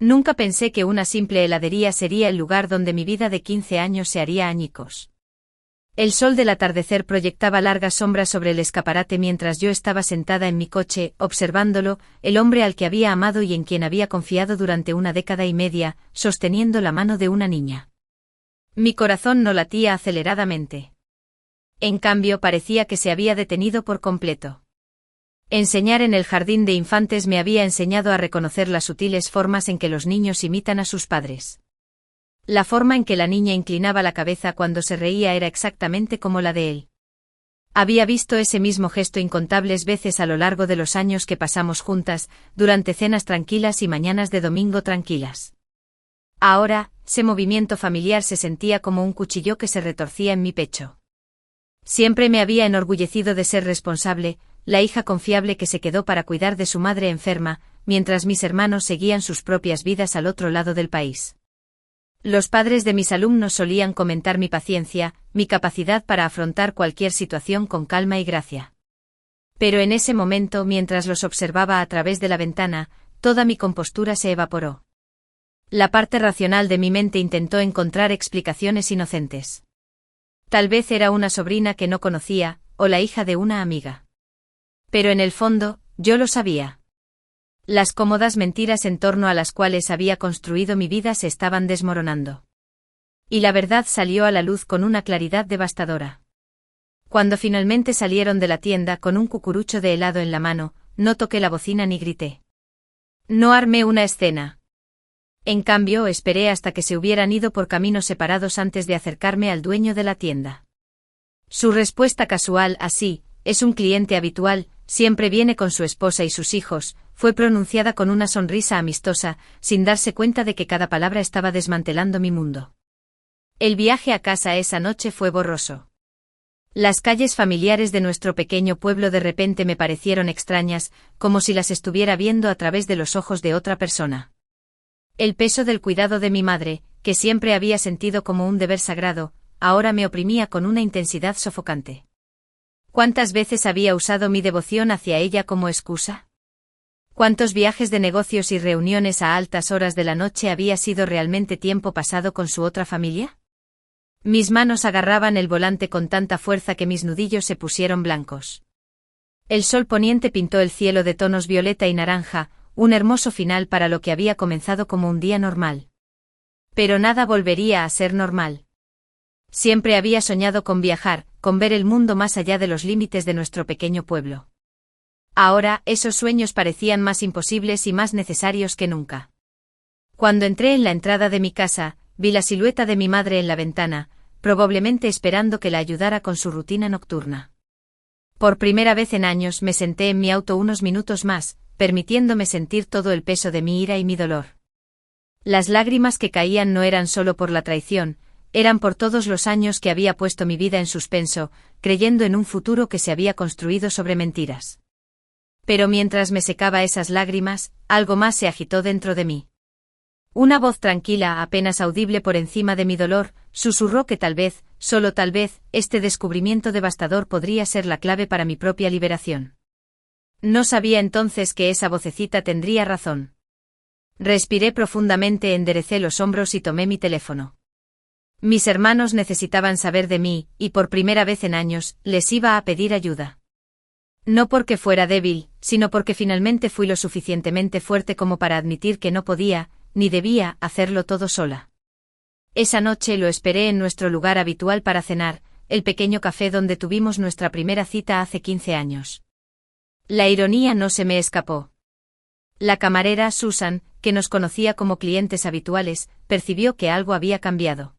Nunca pensé que una simple heladería sería el lugar donde mi vida de 15 años se haría añicos. El sol del atardecer proyectaba largas sombras sobre el escaparate mientras yo estaba sentada en mi coche, observándolo, el hombre al que había amado y en quien había confiado durante una década y media, sosteniendo la mano de una niña. Mi corazón no latía aceleradamente. En cambio, parecía que se había detenido por completo. Enseñar en el jardín de infantes me había enseñado a reconocer las sutiles formas en que los niños imitan a sus padres. La forma en que la niña inclinaba la cabeza cuando se reía era exactamente como la de él. Había visto ese mismo gesto incontables veces a lo largo de los años que pasamos juntas, durante cenas tranquilas y mañanas de domingo tranquilas. Ahora, ese movimiento familiar se sentía como un cuchillo que se retorcía en mi pecho. Siempre me había enorgullecido de ser responsable, la hija confiable que se quedó para cuidar de su madre enferma, mientras mis hermanos seguían sus propias vidas al otro lado del país. Los padres de mis alumnos solían comentar mi paciencia, mi capacidad para afrontar cualquier situación con calma y gracia. Pero en ese momento, mientras los observaba a través de la ventana, toda mi compostura se evaporó. La parte racional de mi mente intentó encontrar explicaciones inocentes. Tal vez era una sobrina que no conocía, o la hija de una amiga. Pero en el fondo, yo lo sabía. Las cómodas mentiras en torno a las cuales había construido mi vida se estaban desmoronando. Y la verdad salió a la luz con una claridad devastadora. Cuando finalmente salieron de la tienda con un cucurucho de helado en la mano, no toqué la bocina ni grité. No armé una escena. En cambio, esperé hasta que se hubieran ido por caminos separados antes de acercarme al dueño de la tienda. Su respuesta casual, así, es un cliente habitual, siempre viene con su esposa y sus hijos, fue pronunciada con una sonrisa amistosa, sin darse cuenta de que cada palabra estaba desmantelando mi mundo. El viaje a casa esa noche fue borroso. Las calles familiares de nuestro pequeño pueblo de repente me parecieron extrañas, como si las estuviera viendo a través de los ojos de otra persona. El peso del cuidado de mi madre, que siempre había sentido como un deber sagrado, ahora me oprimía con una intensidad sofocante. ¿Cuántas veces había usado mi devoción hacia ella como excusa? ¿Cuántos viajes de negocios y reuniones a altas horas de la noche había sido realmente tiempo pasado con su otra familia? Mis manos agarraban el volante con tanta fuerza que mis nudillos se pusieron blancos. El sol poniente pintó el cielo de tonos violeta y naranja, un hermoso final para lo que había comenzado como un día normal. Pero nada volvería a ser normal. Siempre había soñado con viajar, con ver el mundo más allá de los límites de nuestro pequeño pueblo. Ahora, esos sueños parecían más imposibles y más necesarios que nunca. Cuando entré en la entrada de mi casa, vi la silueta de mi madre en la ventana, probablemente esperando que la ayudara con su rutina nocturna. Por primera vez en años me senté en mi auto unos minutos más, permitiéndome sentir todo el peso de mi ira y mi dolor. Las lágrimas que caían no eran solo por la traición, eran por todos los años que había puesto mi vida en suspenso, creyendo en un futuro que se había construido sobre mentiras. Pero mientras me secaba esas lágrimas, algo más se agitó dentro de mí. Una voz tranquila, apenas audible por encima de mi dolor, susurró que tal vez, solo tal vez, este descubrimiento devastador podría ser la clave para mi propia liberación. No sabía entonces que esa vocecita tendría razón. Respiré profundamente, enderecé los hombros y tomé mi teléfono. Mis hermanos necesitaban saber de mí, y por primera vez en años, les iba a pedir ayuda. No porque fuera débil, sino porque finalmente fui lo suficientemente fuerte como para admitir que no podía, ni debía, hacerlo todo sola. Esa noche lo esperé en nuestro lugar habitual para cenar, el pequeño café donde tuvimos nuestra primera cita hace 15 años. La ironía no se me escapó. La camarera, Susan, que nos conocía como clientes habituales, percibió que algo había cambiado.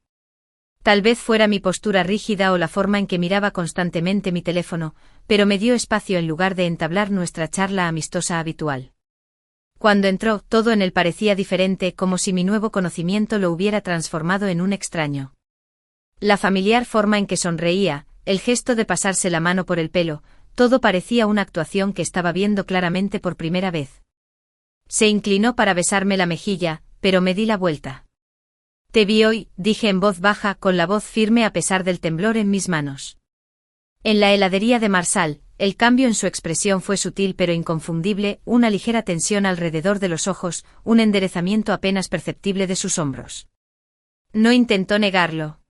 Tal vez fuera mi postura rígida o la forma en que miraba constantemente mi teléfono, pero me dio espacio en lugar de entablar nuestra charla amistosa habitual. Cuando entró, todo en él parecía diferente, como si mi nuevo conocimiento lo hubiera transformado en un extraño. La familiar forma en que sonreía, el gesto de pasarse la mano por el pelo, todo parecía una actuación que estaba viendo claramente por primera vez. Se inclinó para besarme la mejilla, pero me di la vuelta. Te vi hoy, dije en voz baja, con la voz firme a pesar del temblor en mis manos. En la heladería de Marsal, el cambio en su expresión fue sutil pero inconfundible, una ligera tensión alrededor de los ojos, un enderezamiento apenas perceptible de sus hombros. No intentó negarlo.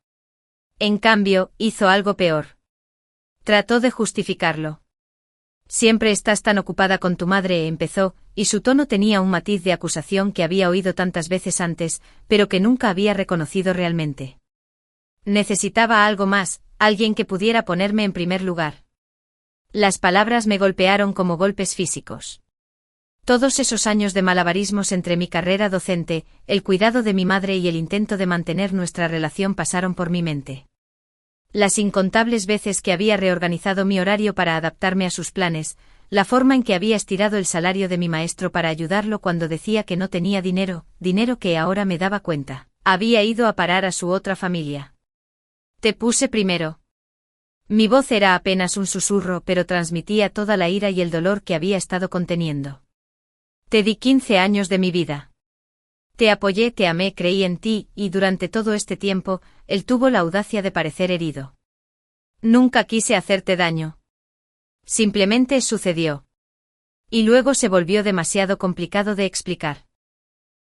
En cambio, hizo algo peor. Trató de justificarlo. Siempre estás tan ocupada con tu madre, empezó, y su tono tenía un matiz de acusación que había oído tantas veces antes, pero que nunca había reconocido realmente. Necesitaba algo más, alguien que pudiera ponerme en primer lugar. Las palabras me golpearon como golpes físicos. Todos esos años de malabarismos entre mi carrera docente, el cuidado de mi madre y el intento de mantener nuestra relación pasaron por mi mente. Las incontables veces que había reorganizado mi horario para adaptarme a sus planes, la forma en que había estirado el salario de mi maestro para ayudarlo cuando decía que no tenía dinero, dinero que ahora me daba cuenta, había ido a parar a su otra familia. Te puse primero. Mi voz era apenas un susurro, pero transmitía toda la ira y el dolor que había estado conteniendo. Te di 15 años de mi vida. Te apoyé, te amé, creí en ti, y durante todo este tiempo, él tuvo la audacia de parecer herido. Nunca quise hacerte daño. Simplemente sucedió. Y luego se volvió demasiado complicado de explicar.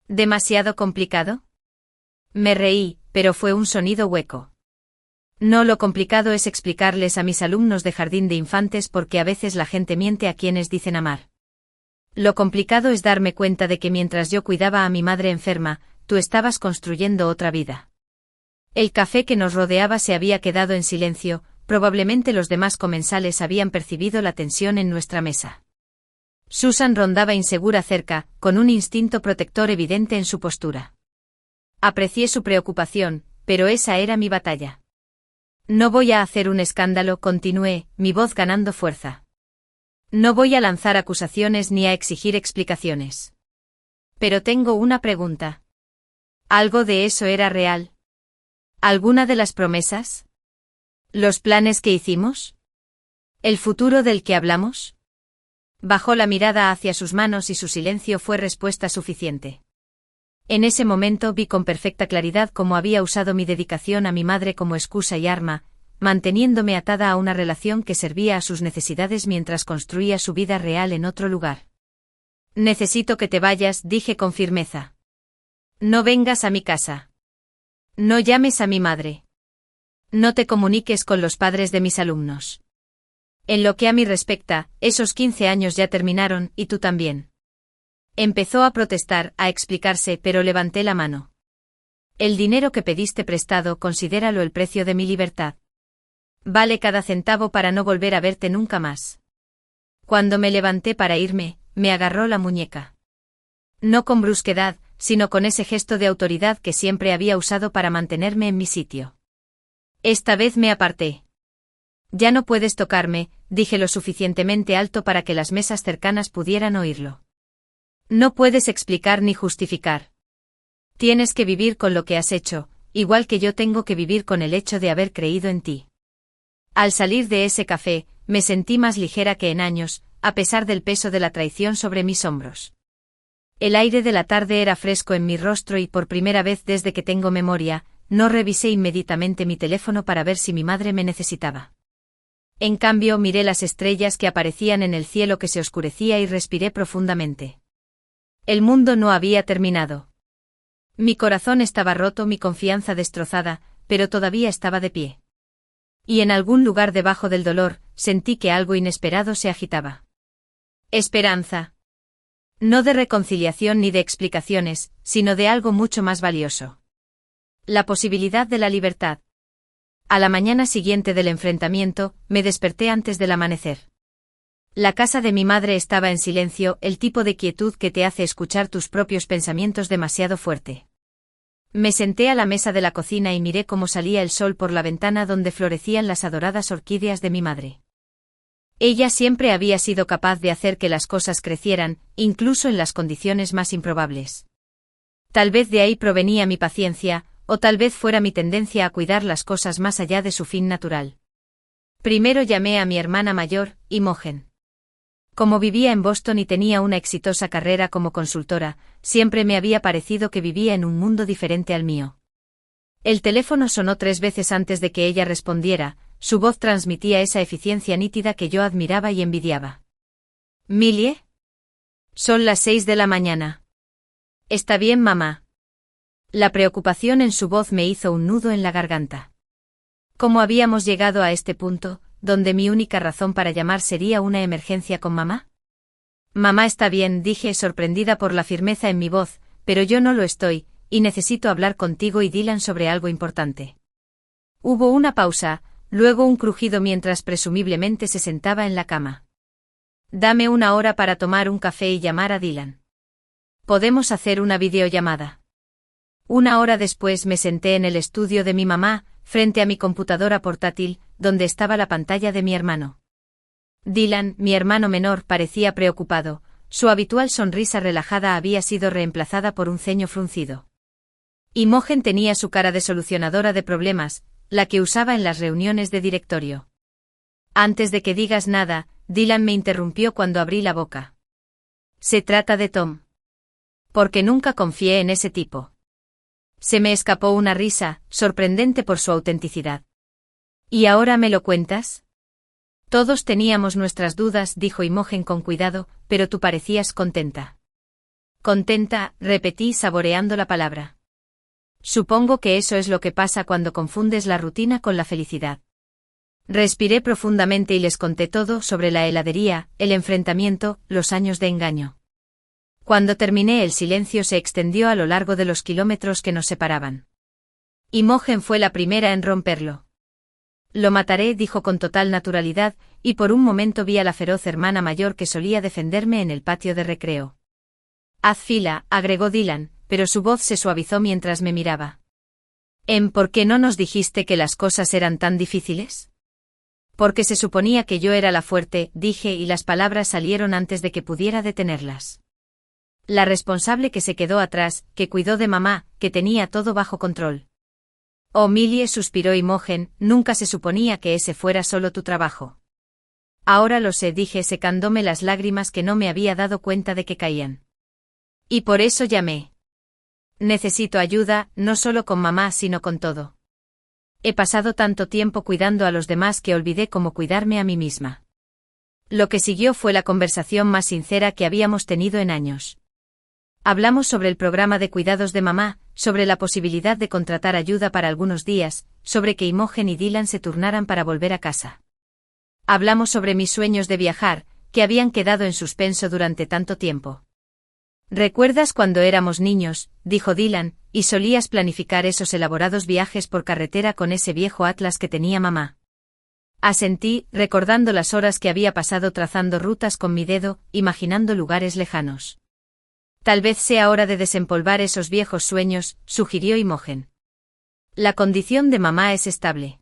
¿Demasiado complicado? Me reí, pero fue un sonido hueco. No, lo complicado es explicarles a mis alumnos de jardín de infantes porque a veces la gente miente a quienes dicen amar. Lo complicado es darme cuenta de que mientras yo cuidaba a mi madre enferma, tú estabas construyendo otra vida. El café que nos rodeaba se había quedado en silencio, probablemente los demás comensales habían percibido la tensión en nuestra mesa. Susan rondaba insegura cerca, con un instinto protector evidente en su postura. Aprecié su preocupación, pero esa era mi batalla. No voy a hacer un escándalo, continué, mi voz ganando fuerza. No voy a lanzar acusaciones ni a exigir explicaciones. Pero tengo una pregunta. ¿Algo de eso era real? ¿Alguna de las promesas? ¿Los planes que hicimos? ¿El futuro del que hablamos? Bajó la mirada hacia sus manos y su silencio fue respuesta suficiente. En ese momento vi con perfecta claridad cómo había usado mi dedicación a mi madre como excusa y arma, manteniéndome atada a una relación que servía a sus necesidades mientras construía su vida real en otro lugar. Necesito que te vayas, dije con firmeza. No vengas a mi casa. No llames a mi madre. No te comuniques con los padres de mis alumnos. En lo que a mí respecta, esos 15 años ya terminaron, y tú también. Empezó a protestar, a explicarse, pero levanté la mano. El dinero que pediste prestado, considéralo el precio de mi libertad. Vale cada centavo para no volver a verte nunca más. Cuando me levanté para irme, me agarró la muñeca. No con brusquedad, sino con ese gesto de autoridad que siempre había usado para mantenerme en mi sitio. Esta vez me aparté. Ya no puedes tocarme, dije lo suficientemente alto para que las mesas cercanas pudieran oírlo. No puedes explicar ni justificar. Tienes que vivir con lo que has hecho, igual que yo tengo que vivir con el hecho de haber creído en ti. Al salir de ese café, me sentí más ligera que en años, a pesar del peso de la traición sobre mis hombros. El aire de la tarde era fresco en mi rostro y por primera vez desde que tengo memoria, no revisé inmediatamente mi teléfono para ver si mi madre me necesitaba. En cambio, miré las estrellas que aparecían en el cielo que se oscurecía y respiré profundamente. El mundo no había terminado. Mi corazón estaba roto, mi confianza destrozada, pero todavía estaba de pie. Y en algún lugar debajo del dolor, sentí que algo inesperado se agitaba. Esperanza. No de reconciliación ni de explicaciones, sino de algo mucho más valioso. La posibilidad de la libertad. A la mañana siguiente del enfrentamiento, me desperté antes del amanecer. La casa de mi madre estaba en silencio, el tipo de quietud que te hace escuchar tus propios pensamientos demasiado fuerte. Me senté a la mesa de la cocina y miré cómo salía el sol por la ventana donde florecían las adoradas orquídeas de mi madre. Ella siempre había sido capaz de hacer que las cosas crecieran, incluso en las condiciones más improbables. Tal vez de ahí provenía mi paciencia, o tal vez fuera mi tendencia a cuidar las cosas más allá de su fin natural. Primero llamé a mi hermana mayor, Imogen. Como vivía en Boston y tenía una exitosa carrera como consultora, siempre me había parecido que vivía en un mundo diferente al mío. El teléfono sonó 3 veces antes de que ella respondiera, su voz transmitía esa eficiencia nítida que yo admiraba y envidiaba. ¿Millie? Son las 6 de la mañana. ¿Está bien, mamá? La preocupación en su voz me hizo un nudo en la garganta. ¿Cómo habíamos llegado a este punto, donde mi única razón para llamar sería una emergencia con mamá? Mamá está bien, dije sorprendida por la firmeza en mi voz, pero yo no lo estoy, y necesito hablar contigo y Dylan sobre algo importante. Hubo una pausa, luego un crujido mientras presumiblemente se sentaba en la cama. Dame una hora para tomar un café y llamar a Dylan. ¿Podemos hacer una videollamada? Una hora después me senté en el estudio de mi mamá, frente a mi computadora portátil, donde estaba la pantalla de mi hermano. Dylan, mi hermano menor, parecía preocupado, su habitual sonrisa relajada había sido reemplazada por un ceño fruncido. Imogen tenía su cara de solucionadora de problemas, la que usaba en las reuniones de directorio. Antes de que digas nada, Dylan me interrumpió cuando abrí la boca. Se trata de Tom. Porque nunca confié en ese tipo. Se me escapó una risa, sorprendente por su autenticidad. ¿Y ahora me lo cuentas? Todos teníamos nuestras dudas, dijo Imogen con cuidado, pero tú parecías contenta. Contenta, repetí saboreando la palabra. Supongo que eso es lo que pasa cuando confundes la rutina con la felicidad. Respiré profundamente y les conté todo sobre la heladería, el enfrentamiento, los años de engaño. Cuando terminé, el silencio se extendió a lo largo de los kilómetros que nos separaban. Imogen fue la primera en romperlo. Lo mataré, dijo con total naturalidad, y por un momento vi a la feroz hermana mayor que solía defenderme en el patio de recreo. Haz fila, agregó Dylan, pero su voz se suavizó mientras me miraba. ¿Por qué no nos dijiste que las cosas eran tan difíciles? Porque se suponía que yo era la fuerte, dije, y las palabras salieron antes de que pudiera detenerlas. La responsable que se quedó atrás, que cuidó de mamá, que tenía todo bajo control. Oh, Millie, suspiró Imogen, nunca se suponía que ese fuera solo tu trabajo. Ahora lo sé, dije secándome las lágrimas que no me había dado cuenta de que caían. Y por eso llamé. Necesito ayuda, no solo con mamá sino con todo. He pasado tanto tiempo cuidando a los demás que olvidé cómo cuidarme a mí misma. Lo que siguió fue la conversación más sincera que habíamos tenido en años. Hablamos sobre el programa de cuidados de mamá, sobre la posibilidad de contratar ayuda para algunos días, sobre que Imogen y Dylan se turnaran para volver a casa. Hablamos sobre mis sueños de viajar, que habían quedado en suspenso durante tanto tiempo. ¿Recuerdas cuando éramos niños?, dijo Dylan, y solías planificar esos elaborados viajes por carretera con ese viejo atlas que tenía mamá. Asentí, recordando las horas que había pasado trazando rutas con mi dedo, imaginando lugares lejanos. Tal vez sea hora de desempolvar esos viejos sueños, sugirió Imogen. La condición de mamá es estable.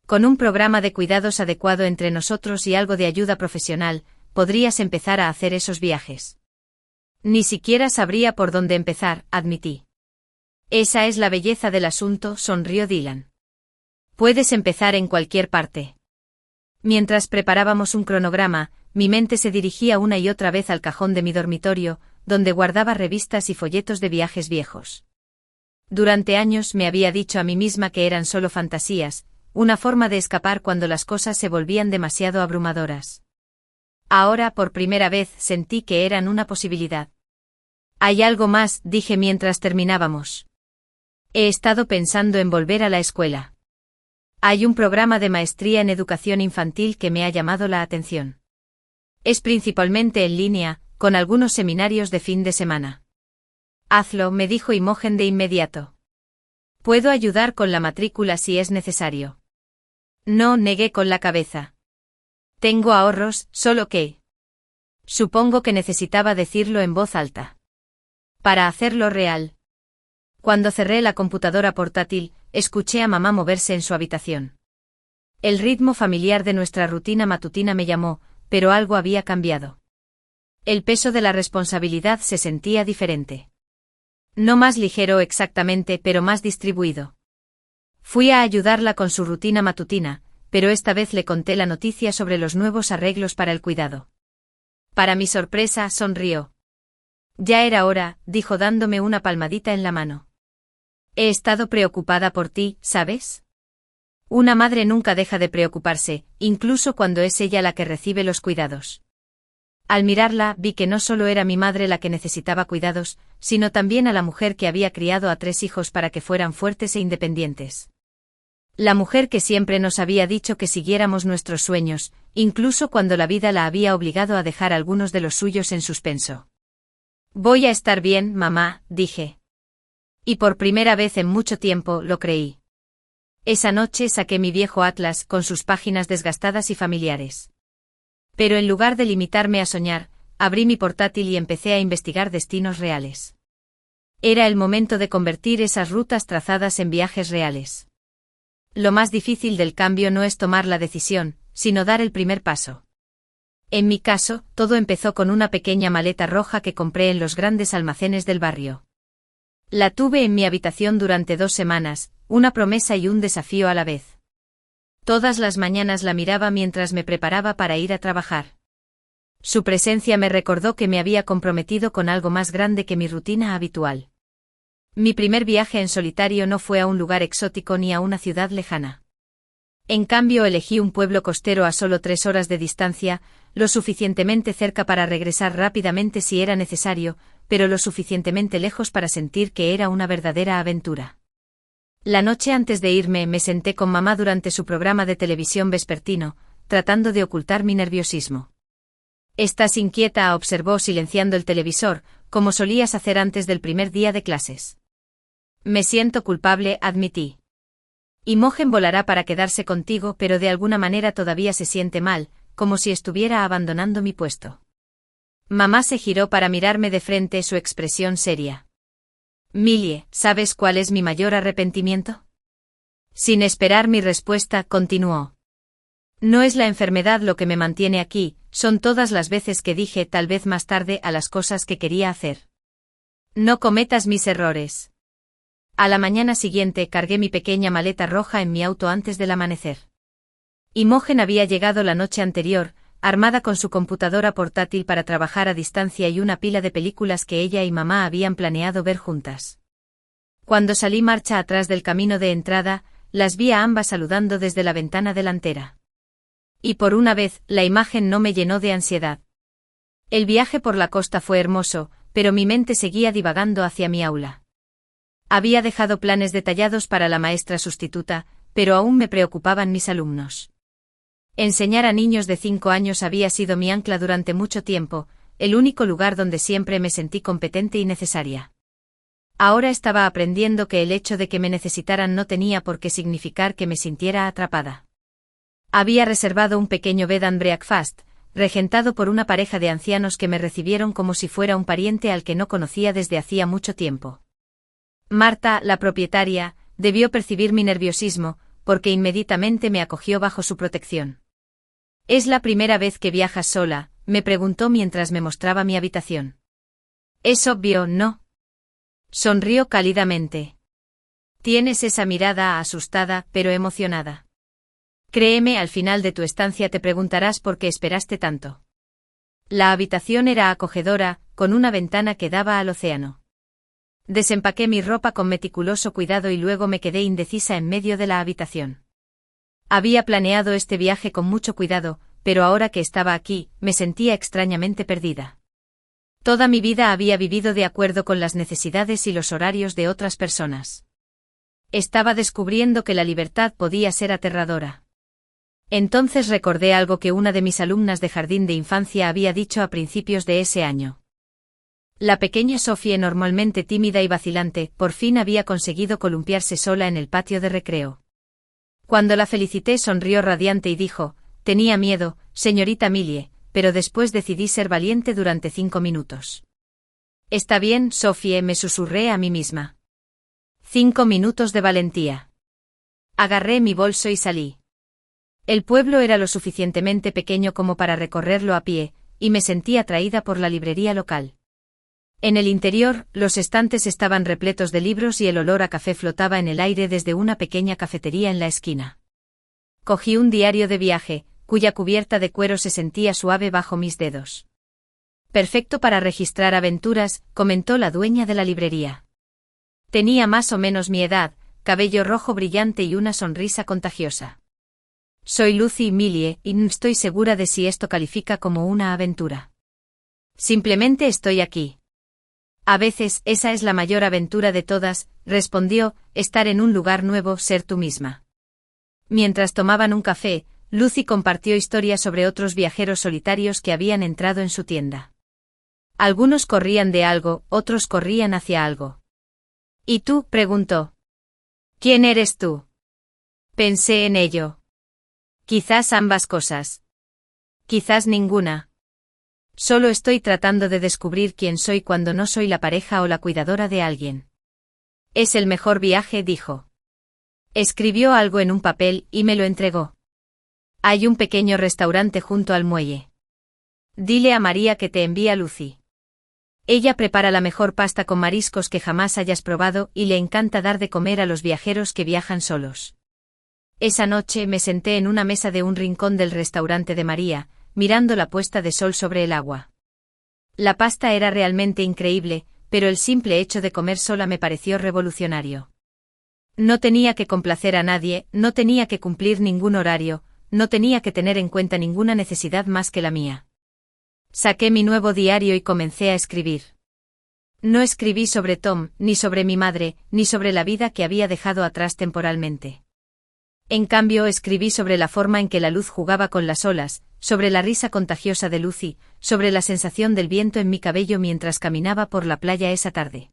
Con un programa de cuidados adecuado entre nosotros y algo de ayuda profesional, podrías empezar a hacer esos viajes. Ni siquiera sabría por dónde empezar, admití. Esa es la belleza del asunto, sonrió Dylan. Puedes empezar en cualquier parte. Mientras preparábamos un cronograma, mi mente se dirigía una y otra vez al cajón de mi dormitorio, donde guardaba revistas y folletos de viajes viejos. Durante años me había dicho a mí misma que eran solo fantasías, una forma de escapar cuando las cosas se volvían demasiado abrumadoras. Ahora, por primera vez, sentí que eran una posibilidad. Hay algo más, dije mientras terminábamos. He estado pensando en volver a la escuela. Hay un programa de maestría en educación infantil que me ha llamado la atención. Es principalmente en línea, con algunos seminarios de fin de semana. Hazlo, me dijo Imogen de inmediato. Puedo ayudar con la matrícula si es necesario. No, negué con la cabeza. Tengo ahorros, solo que... Supongo que necesitaba decirlo en voz alta. Para hacerlo real. Cuando cerré la computadora portátil, escuché a mamá moverse en su habitación. El ritmo familiar de nuestra rutina matutina me llamó, pero algo había cambiado. El peso de la responsabilidad se sentía diferente. No más ligero exactamente, pero más distribuido. Fui a ayudarla con su rutina matutina, pero esta vez le conté la noticia sobre los nuevos arreglos para el cuidado. Para mi sorpresa, sonrió. Ya era hora, dijo dándome una palmadita en la mano. He estado preocupada por ti, ¿sabes? Una madre nunca deja de preocuparse, incluso cuando es ella la que recibe los cuidados. Al mirarla, vi que no solo era mi madre la que necesitaba cuidados, sino también a la mujer que había criado a 3 hijos para que fueran fuertes e independientes. La mujer que siempre nos había dicho que siguiéramos nuestros sueños, incluso cuando la vida la había obligado a dejar algunos de los suyos en suspenso. Voy a estar bien, mamá, dije. Y por primera vez en mucho tiempo lo creí. Esa noche saqué mi viejo atlas con sus páginas desgastadas y familiares. Pero en lugar de limitarme a soñar, abrí mi portátil y empecé a investigar destinos reales. Era el momento de convertir esas rutas trazadas en viajes reales. Lo más difícil del cambio no es tomar la decisión, sino dar el primer paso. En mi caso, todo empezó con una pequeña maleta roja que compré en los grandes almacenes del barrio. La tuve en mi habitación durante 2 semanas, una promesa y un desafío a la vez. Todas las mañanas la miraba mientras me preparaba para ir a trabajar. Su presencia me recordó que me había comprometido con algo más grande que mi rutina habitual. Mi primer viaje en solitario no fue a un lugar exótico ni a una ciudad lejana. En cambio, elegí un pueblo costero a solo 3 horas de distancia, lo suficientemente cerca para regresar rápidamente si era necesario, pero lo suficientemente lejos para sentir que era una verdadera aventura. La noche antes de irme me senté con mamá durante su programa de televisión vespertino, tratando de ocultar mi nerviosismo. «¿Estás inquieta?», observó silenciando el televisor, como solías hacer antes del primer día de clases. «Me siento culpable», admití. «Imogen volará para quedarse contigo, pero de alguna manera todavía se siente mal, como si estuviera abandonando mi puesto». Mamá se giró para mirarme de frente, su expresión seria. «Millie, ¿sabes cuál es mi mayor arrepentimiento?». Sin esperar mi respuesta, continuó. «No es la enfermedad lo que me mantiene aquí, son todas las veces que dije tal vez más tarde a las cosas que quería hacer. No cometas mis errores». A la mañana siguiente cargué mi pequeña maleta roja en mi auto antes del amanecer. Imogen había llegado la noche anterior, armada con su computadora portátil para trabajar a distancia y una pila de películas que ella y mamá habían planeado ver juntas. Cuando salí marcha atrás del camino de entrada, las vi a ambas saludando desde la ventana delantera. Y por una vez, la imagen no me llenó de ansiedad. El viaje por la costa fue hermoso, pero mi mente seguía divagando hacia mi aula. Había dejado planes detallados para la maestra sustituta, pero aún me preocupaban mis alumnos. Enseñar a niños de 5 años había sido mi ancla durante mucho tiempo, el único lugar donde siempre me sentí competente y necesaria. Ahora estaba aprendiendo que el hecho de que me necesitaran no tenía por qué significar que me sintiera atrapada. Había reservado un pequeño bed and breakfast, regentado por una pareja de ancianos que me recibieron como si fuera un pariente al que no conocía desde hacía mucho tiempo. Marta, la propietaria, debió percibir mi nerviosismo, porque inmediatamente me acogió bajo su protección. «¿Es la primera vez que viajas sola?», me preguntó mientras me mostraba mi habitación. «Es obvio, ¿no?». Sonrió cálidamente. «Tienes esa mirada asustada, pero emocionada. Créeme, al final de tu estancia te preguntarás por qué esperaste tanto». La habitación era acogedora, con una ventana que daba al océano. Desempaqué mi ropa con meticuloso cuidado y luego me quedé indecisa en medio de la habitación. Había planeado este viaje con mucho cuidado, pero ahora que estaba aquí, me sentía extrañamente perdida. Toda mi vida había vivido de acuerdo con las necesidades y los horarios de otras personas. Estaba descubriendo que la libertad podía ser aterradora. Entonces recordé algo que una de mis alumnas de jardín de infancia había dicho a principios de ese año. La pequeña Sophie, normalmente tímida y vacilante, por fin había conseguido columpiarse sola en el patio de recreo. Cuando la felicité sonrió radiante y dijo: «Tenía miedo, señorita Millie, pero después decidí ser valiente durante 5 minutos». «Está bien, Sophie», me susurré a mí misma. 5 minutos de valentía. Agarré mi bolso y salí. El pueblo era lo suficientemente pequeño como para recorrerlo a pie, y me sentí atraída por la librería local. En el interior, los estantes estaban repletos de libros y el olor a café flotaba en el aire desde una pequeña cafetería en la esquina. Cogí un diario de viaje, cuya cubierta de cuero se sentía suave bajo mis dedos. «Perfecto para registrar aventuras», comentó la dueña de la librería. Tenía más o menos mi edad, cabello rojo brillante y una sonrisa contagiosa. Soy Lucy Millie, y no estoy segura de si esto califica como una aventura. Simplemente estoy aquí. A veces, esa es la mayor aventura de todas, respondió, estar en un lugar nuevo, ser tú misma. Mientras tomaban un café, Lucy compartió historias sobre otros viajeros solitarios que habían entrado en su tienda. Algunos corrían de algo, otros corrían hacia algo. ¿Y tú?, preguntó. ¿Quién eres tú? Pensé en ello. Quizás ambas cosas. Quizás ninguna. Solo estoy tratando de descubrir quién soy cuando no soy la pareja o la cuidadora de alguien. Es el mejor viaje, dijo. Escribió algo en un papel y me lo entregó. Hay un pequeño restaurante junto al muelle. Dile a María que te envía Lucy. Ella prepara la mejor pasta con mariscos que jamás hayas probado y le encanta dar de comer a los viajeros que viajan solos. Esa noche me senté en una mesa de un rincón del restaurante de María, mirando la puesta de sol sobre el agua. La pasta era realmente increíble, pero el simple hecho de comer sola me pareció revolucionario. No tenía que complacer a nadie, no tenía que cumplir ningún horario, no tenía que tener en cuenta ninguna necesidad más que la mía. Saqué mi nuevo diario y comencé a escribir. No escribí sobre Tom, ni sobre mi madre, ni sobre la vida que había dejado atrás temporalmente. En cambio, escribí sobre la forma en que la luz jugaba con las olas, sobre la risa contagiosa de Lucy, sobre la sensación del viento en mi cabello mientras caminaba por la playa esa tarde.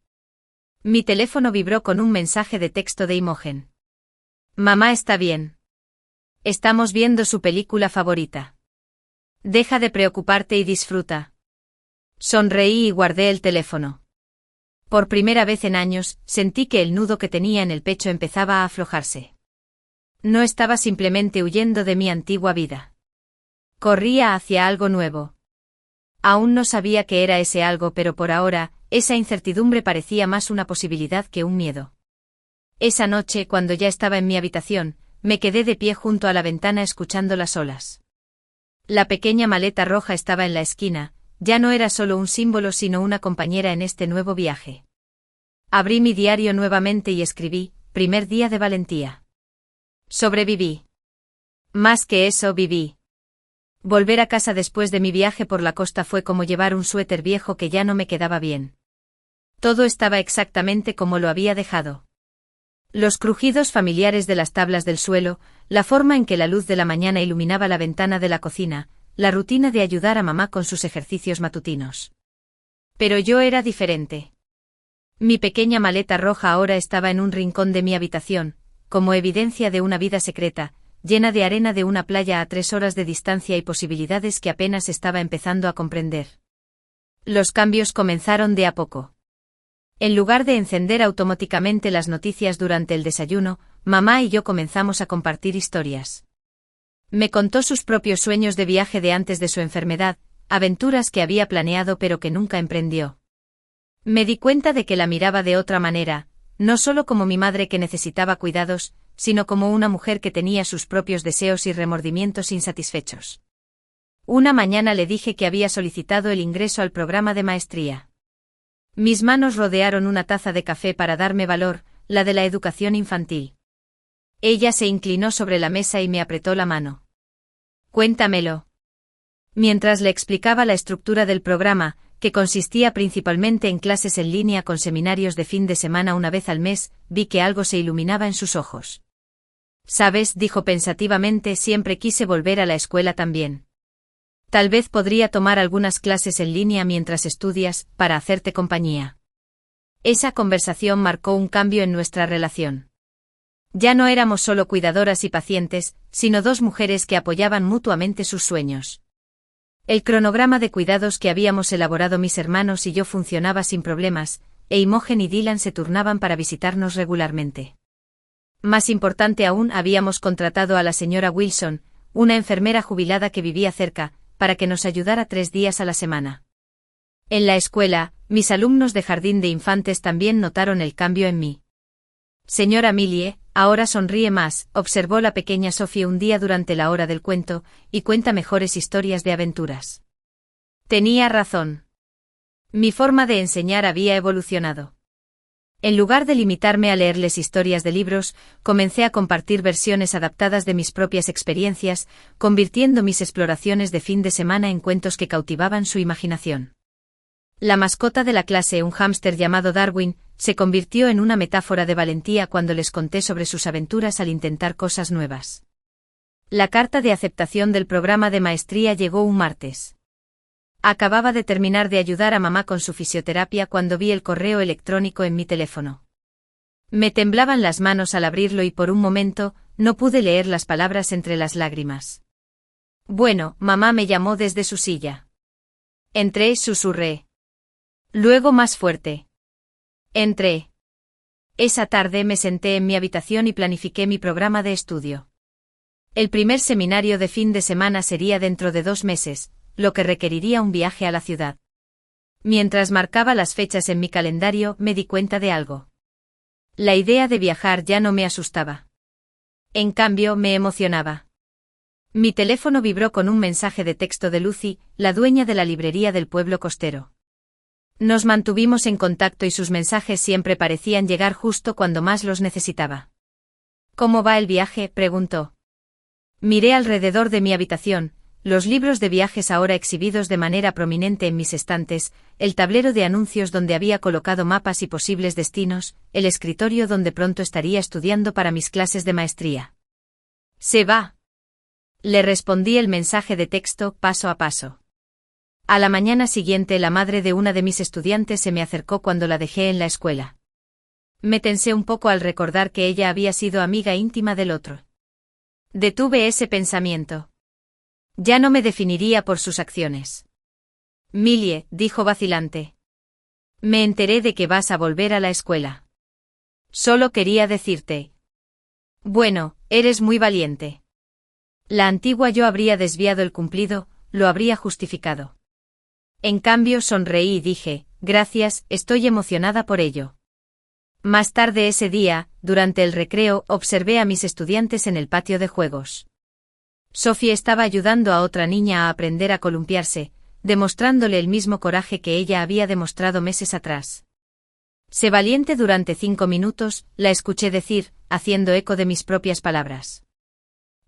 Mi teléfono vibró con un mensaje de texto de Imogen. Mamá está bien. Estamos viendo su película favorita. Deja de preocuparte y disfruta. Sonreí y guardé el teléfono. Por primera vez en años, sentí que el nudo que tenía en el pecho empezaba a aflojarse. No estaba simplemente huyendo de mi antigua vida. Corría hacia algo nuevo. Aún no sabía qué era ese algo, pero por ahora, esa incertidumbre parecía más una posibilidad que un miedo. Esa noche, cuando ya estaba en mi habitación, me quedé de pie junto a la ventana escuchando las olas. La pequeña maleta roja estaba en la esquina, ya no era solo un símbolo sino una compañera en este nuevo viaje. Abrí mi diario nuevamente y escribí, primer día de valentía. Sobreviví. Más que eso, viví. Volver a casa después de mi viaje por la costa fue como llevar un suéter viejo que ya no me quedaba bien. Todo estaba exactamente como lo había dejado. Los crujidos familiares de las tablas del suelo, la forma en que la luz de la mañana iluminaba la ventana de la cocina, la rutina de ayudar a mamá con sus ejercicios matutinos. Pero yo era diferente. Mi pequeña maleta roja ahora estaba en un rincón de mi habitación, como evidencia de una vida secreta, llena de arena de una playa a 3 horas de distancia y posibilidades que apenas estaba empezando a comprender. Los cambios comenzaron de a poco. En lugar de encender automáticamente las noticias durante el desayuno, mamá y yo comenzamos a compartir historias. Me contó sus propios sueños de viaje de antes de su enfermedad, aventuras que había planeado pero que nunca emprendió. Me di cuenta de que la miraba de otra manera, no solo como mi madre que necesitaba cuidados, sino como una mujer que tenía sus propios deseos y remordimientos insatisfechos. Una mañana le dije que había solicitado el ingreso al programa de maestría. Mis manos rodearon una taza de café para darme valor, la de la educación infantil. Ella se inclinó sobre la mesa y me apretó la mano. Cuéntamelo. Mientras le explicaba la estructura del programa, que consistía principalmente en clases en línea con seminarios de fin de semana una vez al mes, vi que algo se iluminaba en sus ojos. Sabes, dijo pensativamente, siempre quise volver a la escuela también. Tal vez podría tomar algunas clases en línea mientras estudias, para hacerte compañía. Esa conversación marcó un cambio en nuestra relación. Ya no éramos solo cuidadoras y pacientes, sino dos mujeres que apoyaban mutuamente sus sueños. El cronograma de cuidados que habíamos elaborado mis hermanos y yo funcionaba sin problemas, e Imogen y Dylan se turnaban para visitarnos regularmente. Más importante aún, habíamos contratado a la señora Wilson, una enfermera jubilada que vivía cerca, para que nos ayudara 3 días a la semana. En la escuela, mis alumnos de jardín de infantes también notaron el cambio en mí. Señora Millie, ahora sonríe más, observó la pequeña Sophie un día durante la hora del cuento, y cuenta mejores historias de aventuras. Tenía razón. Mi forma de enseñar había evolucionado. En lugar de limitarme a leerles historias de libros, comencé a compartir versiones adaptadas de mis propias experiencias, convirtiendo mis exploraciones de fin de semana en cuentos que cautivaban su imaginación. La mascota de la clase, un hámster llamado Darwin, se convirtió en una metáfora de valentía cuando les conté sobre sus aventuras al intentar cosas nuevas. La carta de aceptación del programa de maestría llegó un martes. Acababa de terminar de ayudar a mamá con su fisioterapia cuando vi el correo electrónico en mi teléfono. Me temblaban las manos al abrirlo y por un momento, no pude leer las palabras entre las lágrimas. Bueno, mamá me llamó desde su silla. Entré y susurré. Luego más fuerte. Entré. Esa tarde me senté en mi habitación y planifiqué mi programa de estudio. El primer seminario de fin de semana sería dentro de 2 meses, lo que requeriría un viaje a la ciudad. Mientras marcaba las fechas en mi calendario, me di cuenta de algo. La idea de viajar ya no me asustaba. En cambio, me emocionaba. Mi teléfono vibró con un mensaje de texto de Lucy, la dueña de la librería del pueblo costero. Nos mantuvimos en contacto y sus mensajes siempre parecían llegar justo cuando más los necesitaba. ¿Cómo va el viaje?, preguntó. Miré alrededor de mi habitación, los libros de viajes ahora exhibidos de manera prominente en mis estantes, el tablero de anuncios donde había colocado mapas y posibles destinos, el escritorio donde pronto estaría estudiando para mis clases de maestría. Se va. Le respondí el mensaje de texto paso a paso. A la mañana siguiente la madre de una de mis estudiantes se me acercó cuando la dejé en la escuela. Me tensé un poco al recordar que ella había sido amiga íntima del otro. Detuve ese pensamiento. Ya no me definiría por sus acciones. Millie, dijo vacilante. Me enteré de que vas a volver a la escuela. Solo quería decirte. Bueno, eres muy valiente. La antigua yo habría desviado el cumplido, lo habría justificado. En cambio sonreí y dije, gracias, estoy emocionada por ello. Más tarde ese día, durante el recreo, observé a mis estudiantes en el patio de juegos. Sophie estaba ayudando a otra niña a aprender a columpiarse, demostrándole el mismo coraje que ella había demostrado meses atrás. Sé valiente durante 5 minutos, la escuché decir, haciendo eco de mis propias palabras.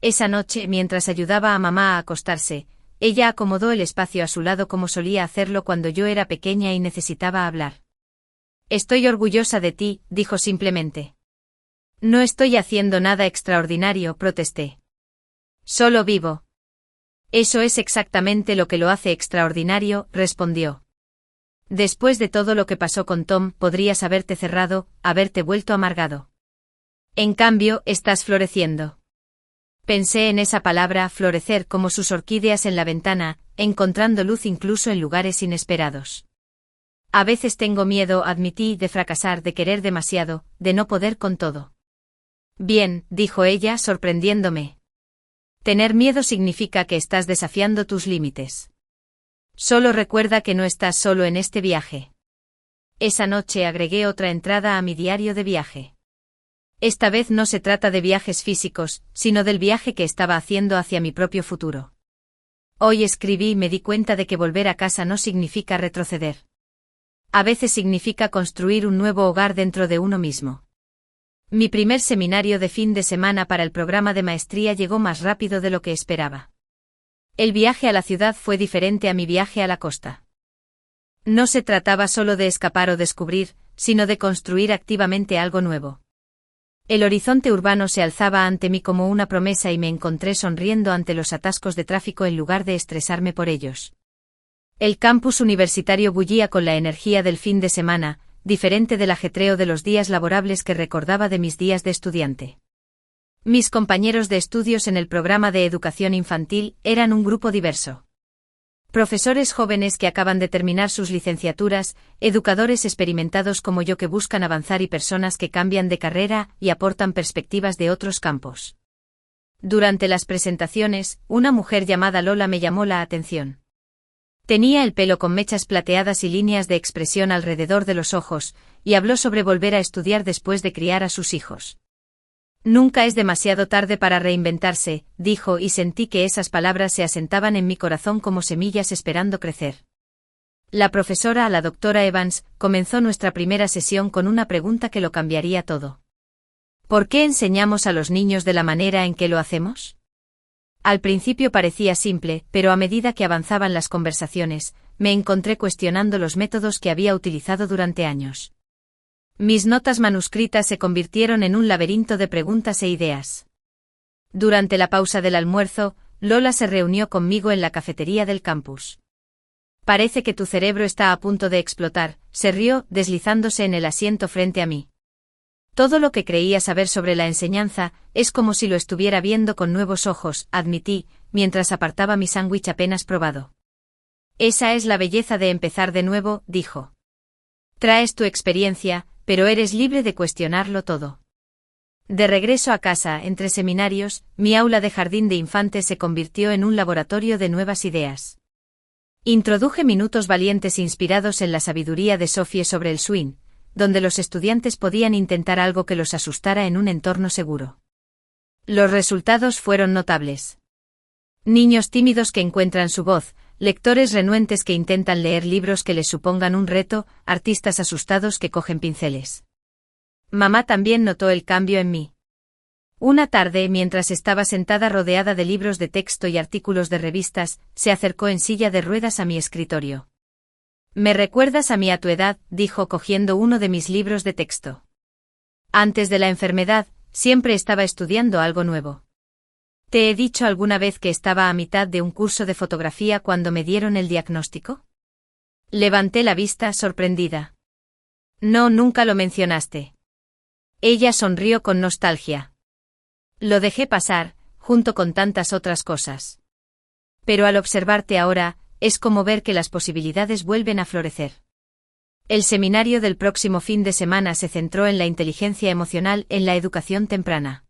Esa noche, mientras ayudaba a mamá a acostarse, ella acomodó el espacio a su lado como solía hacerlo cuando yo era pequeña y necesitaba hablar. Estoy orgullosa de ti, dijo simplemente. No estoy haciendo nada extraordinario, protesté. Solo vivo. Eso es exactamente lo que lo hace extraordinario, respondió. Después de todo lo que pasó con Tom, podrías haberte cerrado, haberte vuelto amargado. En cambio, estás floreciendo. Pensé en esa palabra, florecer, como sus orquídeas en la ventana, encontrando luz incluso en lugares inesperados. A veces tengo miedo, admití, de fracasar, de querer demasiado, de no poder con todo. Bien, dijo ella, sorprendiéndome. Tener miedo significa que estás desafiando tus límites. Solo recuerda que no estás solo en este viaje. Esa noche agregué otra entrada a mi diario de viaje. Esta vez no se trata de viajes físicos, sino del viaje que estaba haciendo hacia mi propio futuro. Hoy escribí y me di cuenta de que volver a casa no significa retroceder. A veces significa construir un nuevo hogar dentro de uno mismo. Mi primer seminario de fin de semana para el programa de maestría llegó más rápido de lo que esperaba. El viaje a la ciudad fue diferente a mi viaje a la costa. No se trataba solo de escapar o descubrir, sino de construir activamente algo nuevo. El horizonte urbano se alzaba ante mí como una promesa y me encontré sonriendo ante los atascos de tráfico en lugar de estresarme por ellos. El campus universitario bullía con la energía del fin de semana, diferente del ajetreo de los días laborables que recordaba de mis días de estudiante. Mis compañeros de estudios en el programa de educación infantil eran un grupo diverso. Profesores jóvenes que acaban de terminar sus licenciaturas, educadores experimentados como yo que buscan avanzar y personas que cambian de carrera y aportan perspectivas de otros campos. Durante las presentaciones, una mujer llamada Lola me llamó la atención. Tenía el pelo con mechas plateadas y líneas de expresión alrededor de los ojos, y habló sobre volver a estudiar después de criar a sus hijos. Nunca es demasiado tarde para reinventarse, dijo, y sentí que esas palabras se asentaban en mi corazón como semillas esperando crecer. La profesora, la doctora Evans, comenzó nuestra primera sesión con una pregunta que lo cambiaría todo. ¿Por qué enseñamos a los niños de la manera en que lo hacemos? Al principio parecía simple, pero a medida que avanzaban las conversaciones, me encontré cuestionando los métodos que había utilizado durante años. Mis notas manuscritas se convirtieron en un laberinto de preguntas e ideas. Durante la pausa del almuerzo, Lola se reunió conmigo en la cafetería del campus. Parece que tu cerebro está a punto de explotar, se rió, deslizándose en el asiento frente a mí. Todo lo que creía saber sobre la enseñanza, es como si lo estuviera viendo con nuevos ojos, admití, mientras apartaba mi sándwich apenas probado. Esa es la belleza de empezar de nuevo, dijo. Traes tu experiencia, pero eres libre de cuestionarlo todo. De regreso a casa, entre seminarios, mi aula de jardín de infantes se convirtió en un laboratorio de nuevas ideas. Introduje minutos valientes inspirados en la sabiduría de Sophie sobre el swing, donde los estudiantes podían intentar algo que los asustara en un entorno seguro. Los resultados fueron notables. Niños tímidos que encuentran su voz, lectores renuentes que intentan leer libros que les supongan un reto, artistas asustados que cogen pinceles. Mamá también notó el cambio en mí. Una tarde, mientras estaba sentada rodeada de libros de texto y artículos de revistas, se acercó en silla de ruedas a mi escritorio. «Me recuerdas a mí a tu edad», dijo cogiendo uno de mis libros de texto. Antes de la enfermedad, siempre estaba estudiando algo nuevo. ¿Te he dicho alguna vez que estaba a mitad de un curso de fotografía cuando me dieron el diagnóstico? Levanté la vista, sorprendida. No, nunca lo mencionaste. Ella sonrió con nostalgia. Lo dejé pasar, junto con tantas otras cosas. Pero al observarte ahora, es como ver que las posibilidades vuelven a florecer. El seminario del próximo fin de semana se centró en la inteligencia emocional en la educación temprana.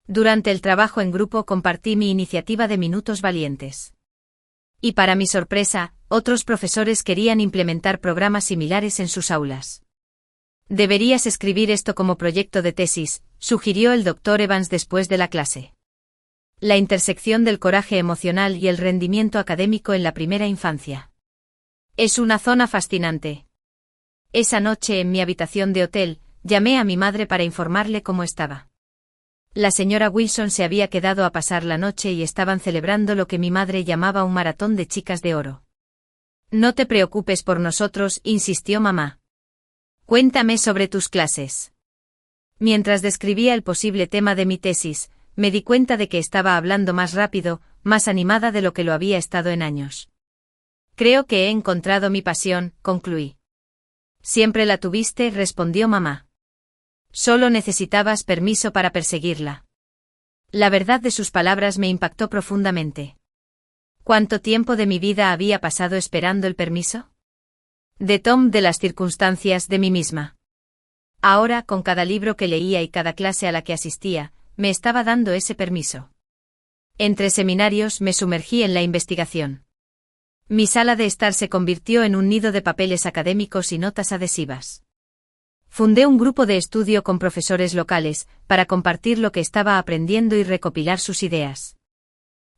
Durante el trabajo en grupo compartí mi iniciativa de minutos valientes. Y para mi sorpresa, otros profesores querían implementar programas similares en sus aulas. Deberías escribir esto como proyecto de tesis, sugirió el Dr. Evans después de la clase. La intersección del coraje emocional y el rendimiento académico en la primera infancia. Es una zona fascinante. Esa noche en mi habitación de hotel, llamé a mi madre para informarle cómo estaba. La señora Wilson se había quedado a pasar la noche y estaban celebrando lo que mi madre llamaba un maratón de chicas de oro. No te preocupes por nosotros, insistió mamá. Cuéntame sobre tus clases. Mientras describía el posible tema de mi tesis, me di cuenta de que estaba hablando más rápido, más animada de lo que lo había estado en años. Creo que he encontrado mi pasión, concluí. Siempre la tuviste, respondió mamá. Solo necesitabas permiso para perseguirla. La verdad de sus palabras me impactó profundamente. ¿Cuánto tiempo de mi vida había pasado esperando el permiso? De Tom, de las circunstancias, de mí misma. Ahora, con cada libro que leía y cada clase a la que asistía, me estaba dando ese permiso. Entre seminarios me sumergí en la investigación. Mi sala de estar se convirtió en un nido de papeles académicos y notas adhesivas. Fundé un grupo de estudio con profesores locales, para compartir lo que estaba aprendiendo y recopilar sus ideas.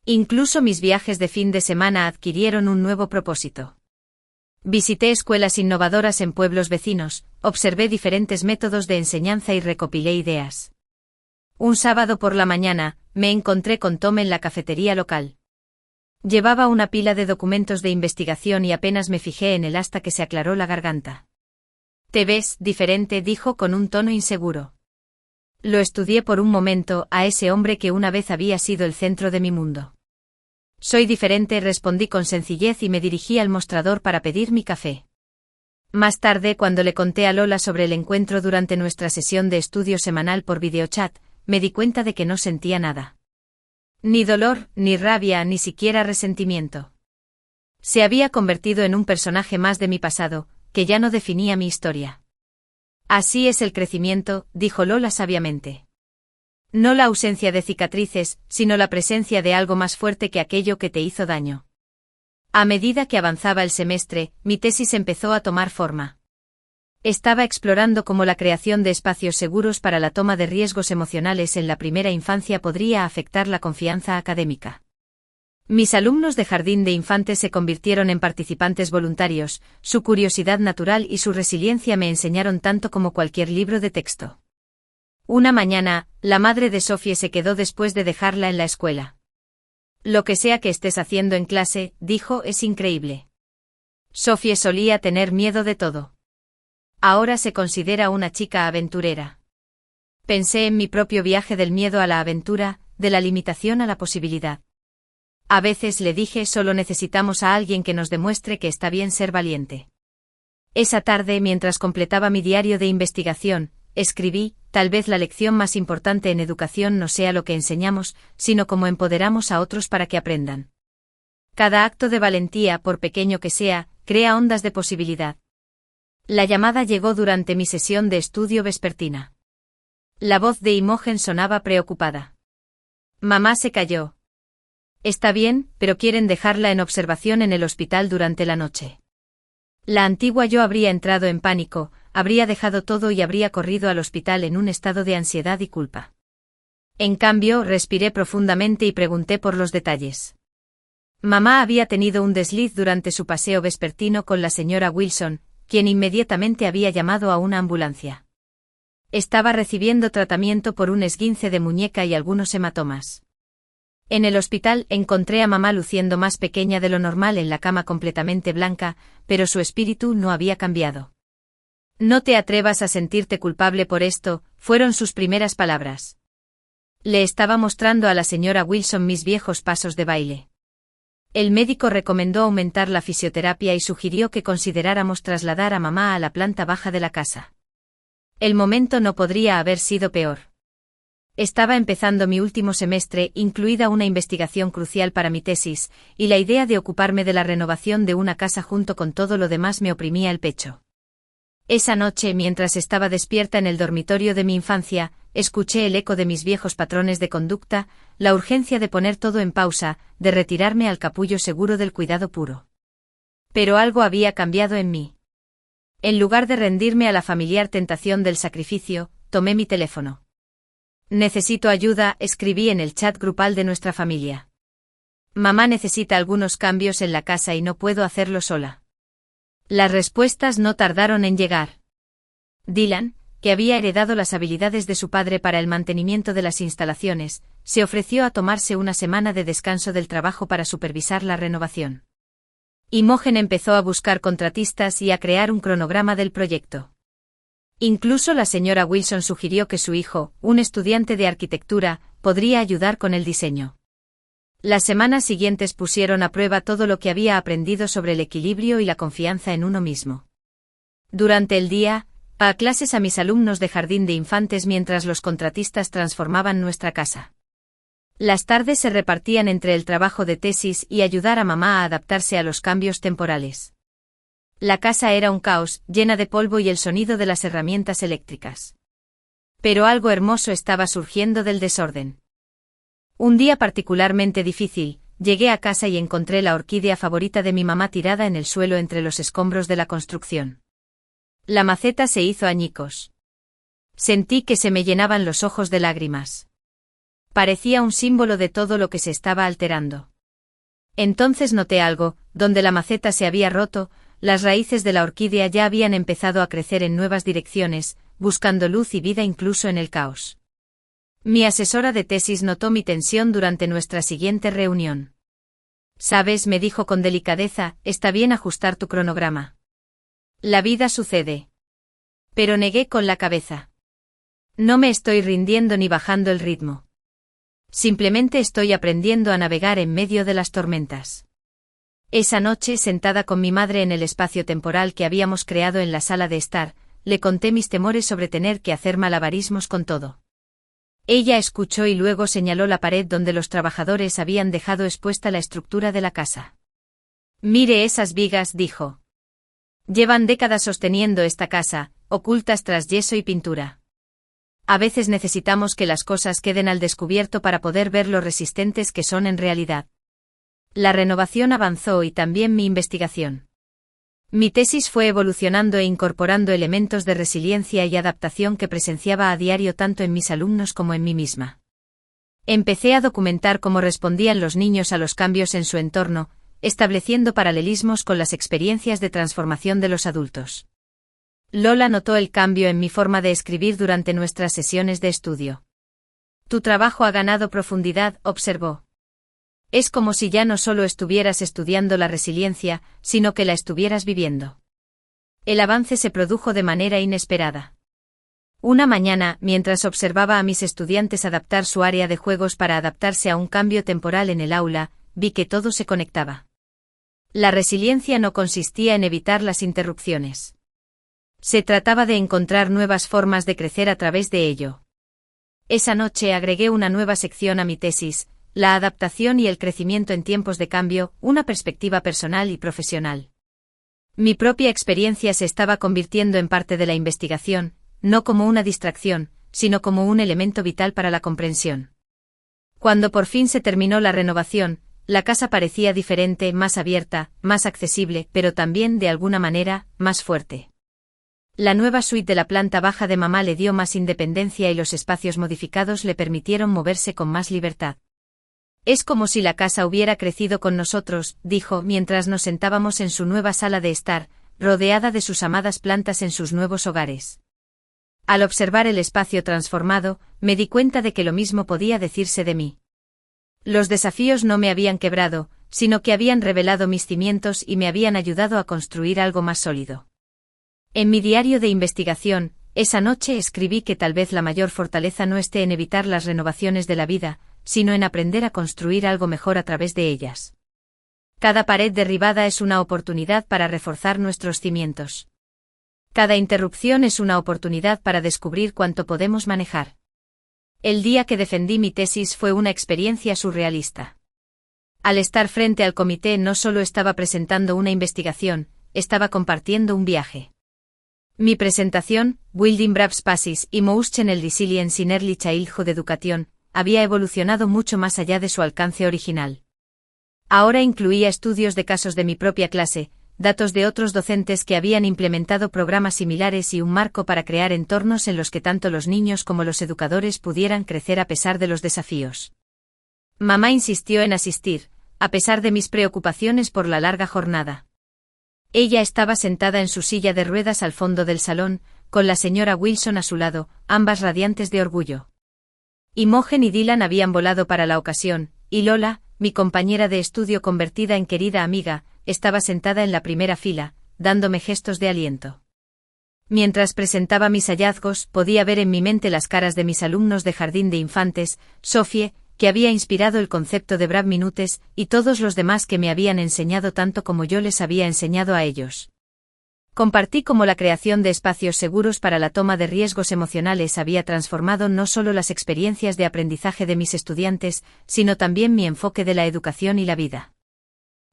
Incluso mis viajes de fin de semana adquirieron un nuevo propósito. Visité escuelas innovadoras en pueblos vecinos, observé diferentes métodos de enseñanza y recopilé ideas. Un sábado por la mañana, me encontré con Tom en la cafetería local. Llevaba una pila de documentos de investigación y apenas me fijé en él hasta que se aclaró la garganta. «Te ves diferente», dijo con un tono inseguro. Lo estudié por un momento, a ese hombre que una vez había sido el centro de mi mundo. «Soy diferente», respondí con sencillez y me dirigí al mostrador para pedir mi café. Más tarde, cuando le conté a Lola sobre el encuentro durante nuestra sesión de estudio semanal por videochat, me di cuenta de que no sentía nada. Ni dolor, ni rabia, ni siquiera resentimiento. Se había convertido en un personaje más de mi pasado, que ya no definía mi historia. Así es el crecimiento, dijo Lola sabiamente. No la ausencia de cicatrices, sino la presencia de algo más fuerte que aquello que te hizo daño. A medida que avanzaba el semestre, mi tesis empezó a tomar forma. Estaba explorando cómo la creación de espacios seguros para la toma de riesgos emocionales en la primera infancia podría afectar la confianza académica. Mis alumnos de jardín de infantes se convirtieron en participantes voluntarios, su curiosidad natural y su resiliencia me enseñaron tanto como cualquier libro de texto. Una mañana, la madre de Sophie se quedó después de dejarla en la escuela. Lo que sea que estés haciendo en clase, dijo, es increíble. Sophie solía tener miedo de todo. Ahora se considera una chica aventurera. Pensé en mi propio viaje del miedo a la aventura, de la limitación a la posibilidad. A veces le dije, solo necesitamos a alguien que nos demuestre que está bien ser valiente. Esa tarde, mientras completaba mi diario de investigación, escribí, tal vez la lección más importante en educación no sea lo que enseñamos, sino cómo empoderamos a otros para que aprendan. Cada acto de valentía, por pequeño que sea, crea ondas de posibilidad. La llamada llegó durante mi sesión de estudio vespertina. La voz de Imogen sonaba preocupada. Mamá se calló. Está bien, pero quieren dejarla en observación en el hospital durante la noche. La antigua yo habría entrado en pánico, habría dejado todo y habría corrido al hospital en un estado de ansiedad y culpa. En cambio, respiré profundamente y pregunté por los detalles. Mamá había tenido un desliz durante su paseo vespertino con la señora Wilson, quien inmediatamente había llamado a una ambulancia. Estaba recibiendo tratamiento por un esguince de muñeca y algunos hematomas. En el hospital encontré a mamá luciendo más pequeña de lo normal en la cama completamente blanca, pero su espíritu no había cambiado. No te atrevas a sentirte culpable por esto, fueron sus primeras palabras. Le estaba mostrando a la señora Wilson mis viejos pasos de baile. El médico recomendó aumentar la fisioterapia y sugirió que consideráramos trasladar a mamá a la planta baja de la casa. El momento no podría haber sido peor. Estaba empezando mi último semestre, incluida una investigación crucial para mi tesis, y la idea de ocuparme de la renovación de una casa junto con todo lo demás me oprimía el pecho. Esa noche, mientras estaba despierta en el dormitorio de mi infancia, escuché el eco de mis viejos patrones de conducta, la urgencia de poner todo en pausa, de retirarme al capullo seguro del cuidado puro. Pero algo había cambiado en mí. En lugar de rendirme a la familiar tentación del sacrificio, tomé mi teléfono. Necesito ayuda, escribí en el chat grupal de nuestra familia. Mamá necesita algunos cambios en la casa y no puedo hacerlo sola. Las respuestas no tardaron en llegar. Dylan, que había heredado las habilidades de su padre para el mantenimiento de las instalaciones, se ofreció a tomarse una semana de descanso del trabajo para supervisar la renovación. Imogen empezó a buscar contratistas y a crear un cronograma del proyecto. Incluso la señora Wilson sugirió que su hijo, un estudiante de arquitectura, podría ayudar con el diseño. Las semanas siguientes pusieron a prueba todo lo que había aprendido sobre el equilibrio y la confianza en uno mismo. Durante el día, a clases a mis alumnos de jardín de infantes mientras los contratistas transformaban nuestra casa. Las tardes se repartían entre el trabajo de tesis y ayudar a mamá a adaptarse a los cambios temporales. La casa era un caos, llena de polvo y el sonido de las herramientas eléctricas. Pero algo hermoso estaba surgiendo del desorden. Un día particularmente difícil, llegué a casa y encontré la orquídea favorita de mi mamá tirada en el suelo entre los escombros de la construcción. La maceta se hizo añicos. Sentí que se me llenaban los ojos de lágrimas. Parecía un símbolo de todo lo que se estaba alterando. Entonces noté algo, donde la maceta se había roto, las raíces de la orquídea ya habían empezado a crecer en nuevas direcciones, buscando luz y vida incluso en el caos. Mi asesora de tesis notó mi tensión durante nuestra siguiente reunión. «Sabes», me dijo con delicadeza, «está bien ajustar tu cronograma. La vida sucede». Pero negué con la cabeza. No me estoy rindiendo ni bajando el ritmo. Simplemente estoy aprendiendo a navegar en medio de las tormentas. Esa noche, sentada con mi madre en el espacio temporal que habíamos creado en la sala de estar, le conté mis temores sobre tener que hacer malabarismos con todo. Ella escuchó y luego señaló la pared donde los trabajadores habían dejado expuesta la estructura de la casa. «Mire esas vigas», dijo. «Llevan décadas sosteniendo esta casa, ocultas tras yeso y pintura. A veces necesitamos que las cosas queden al descubierto para poder ver lo resistentes que son en realidad». La renovación avanzó y también mi investigación. Mi tesis fue evolucionando e incorporando elementos de resiliencia y adaptación que presenciaba a diario tanto en mis alumnos como en mí misma. Empecé a documentar cómo respondían los niños a los cambios en su entorno, estableciendo paralelismos con las experiencias de transformación de los adultos. Lola notó el cambio en mi forma de escribir durante nuestras sesiones de estudio. Tu trabajo ha ganado profundidad, observó. Es como si ya no solo estuvieras estudiando la resiliencia, sino que la estuvieras viviendo. El avance se produjo de manera inesperada. Una mañana, mientras observaba a mis estudiantes adaptar su área de juegos para adaptarse a un cambio temporal en el aula, vi que todo se conectaba. La resiliencia no consistía en evitar las interrupciones. Se trataba de encontrar nuevas formas de crecer a través de ello. Esa noche agregué una nueva sección a mi tesis, la adaptación y el crecimiento en tiempos de cambio, una perspectiva personal y profesional. Mi propia experiencia se estaba convirtiendo en parte de la investigación, no como una distracción, sino como un elemento vital para la comprensión. Cuando por fin se terminó la renovación, la casa parecía diferente, más abierta, más accesible, pero también, de alguna manera, más fuerte. La nueva suite de la planta baja de mamá le dio más independencia y los espacios modificados le permitieron moverse con más libertad. Es como si la casa hubiera crecido con nosotros, dijo, mientras nos sentábamos en su nueva sala de estar, rodeada de sus amadas plantas en sus nuevos hogares. Al observar el espacio transformado, me di cuenta de que lo mismo podía decirse de mí. Los desafíos no me habían quebrado, sino que habían revelado mis cimientos y me habían ayudado a construir algo más sólido. En mi diario de investigación, esa noche escribí que tal vez la mayor fortaleza no esté en evitar las renovaciones de la vida, sino en aprender a construir algo mejor a través de ellas. Cada pared derribada es una oportunidad para reforzar nuestros cimientos. Cada interrupción es una oportunidad para descubrir cuánto podemos manejar. El día que defendí mi tesis fue una experiencia surrealista. Al estar frente al comité no solo estaba presentando una investigación, estaba compartiendo un viaje. Mi presentación, Building Braves Passes y Emotional Resilience in Early Childhood Education, había evolucionado mucho más allá de su alcance original. Ahora incluía estudios de casos de mi propia clase, datos de otros docentes que habían implementado programas similares y un marco para crear entornos en los que tanto los niños como los educadores pudieran crecer a pesar de los desafíos. Mamá insistió en asistir, a pesar de mis preocupaciones por la larga jornada. Ella estaba sentada en su silla de ruedas al fondo del salón, con la señora Wilson a su lado, ambas radiantes de orgullo. Imogen y Dylan habían volado para la ocasión, y Lola, mi compañera de estudio convertida en querida amiga, estaba sentada en la primera fila, dándome gestos de aliento. Mientras presentaba mis hallazgos, podía ver en mi mente las caras de mis alumnos de jardín de infantes, Sophie, que había inspirado el concepto de Brave Minutes, y todos los demás que me habían enseñado tanto como yo les había enseñado a ellos. Compartí cómo la creación de espacios seguros para la toma de riesgos emocionales había transformado no solo las experiencias de aprendizaje de mis estudiantes, sino también mi enfoque de la educación y la vida.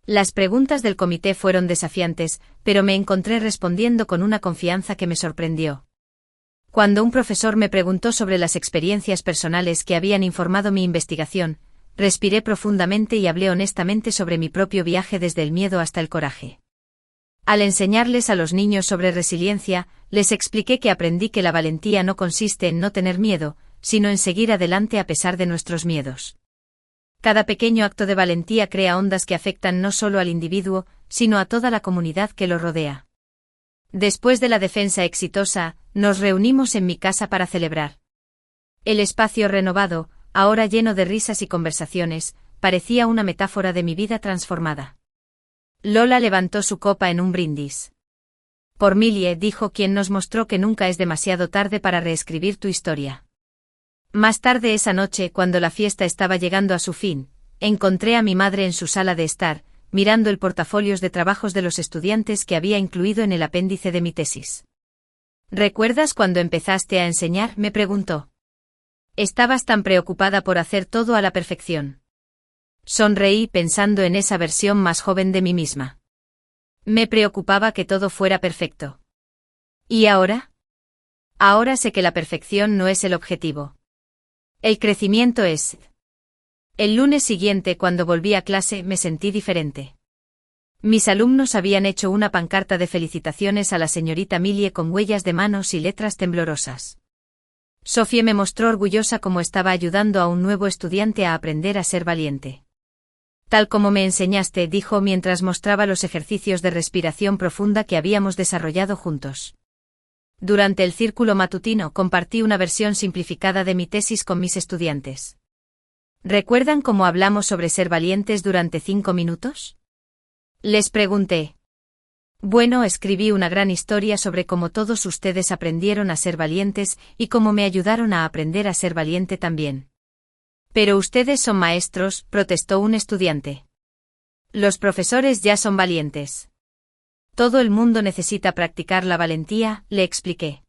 Las preguntas del comité fueron desafiantes, pero me encontré respondiendo con una confianza que me sorprendió. Cuando un profesor me preguntó sobre las experiencias personales que habían informado mi investigación, respiré profundamente y hablé honestamente sobre mi propio viaje desde el miedo hasta el coraje. Al enseñarles a los niños sobre resiliencia, les expliqué que aprendí que la valentía no consiste en no tener miedo, sino en seguir adelante a pesar de nuestros miedos. Cada pequeño acto de valentía crea ondas que afectan no solo al individuo, sino a toda la comunidad que lo rodea. Después de la defensa exitosa, nos reunimos en mi casa para celebrar. El espacio renovado, ahora lleno de risas y conversaciones, parecía una metáfora de mi vida transformada. Lola levantó su copa en un brindis. Por Millie, dijo, quien nos mostró que nunca es demasiado tarde para reescribir tu historia. Más tarde esa noche, cuando la fiesta estaba llegando a su fin, encontré a mi madre en su sala de estar, mirando el portafolios de trabajos de los estudiantes que había incluido en el apéndice de mi tesis. ¿Recuerdas cuando empezaste a enseñar?, me preguntó. Estabas tan preocupada por hacer todo a la perfección. Sonreí pensando en esa versión más joven de mí misma. Me preocupaba que todo fuera perfecto. ¿Y ahora? Ahora sé que la perfección no es el objetivo. El crecimiento es. El lunes siguiente, cuando volví a clase, me sentí diferente. Mis alumnos habían hecho una pancarta de felicitaciones a la señorita Millie con huellas de manos y letras temblorosas. Sophie me mostró orgullosa cómo estaba ayudando a un nuevo estudiante a aprender a ser valiente. Tal como me enseñaste, dijo mientras mostraba los ejercicios de respiración profunda que habíamos desarrollado juntos. Durante el círculo matutino compartí una versión simplificada de mi tesis con mis estudiantes. ¿Recuerdan cómo hablamos sobre ser valientes durante 5 minutos? Les pregunté. Bueno, escribí una gran historia sobre cómo todos ustedes aprendieron a ser valientes y cómo me ayudaron a aprender a ser valiente también. Pero ustedes son maestros, protestó un estudiante. Los profesores ya son valientes. Todo el mundo necesita practicar la valentía, le expliqué.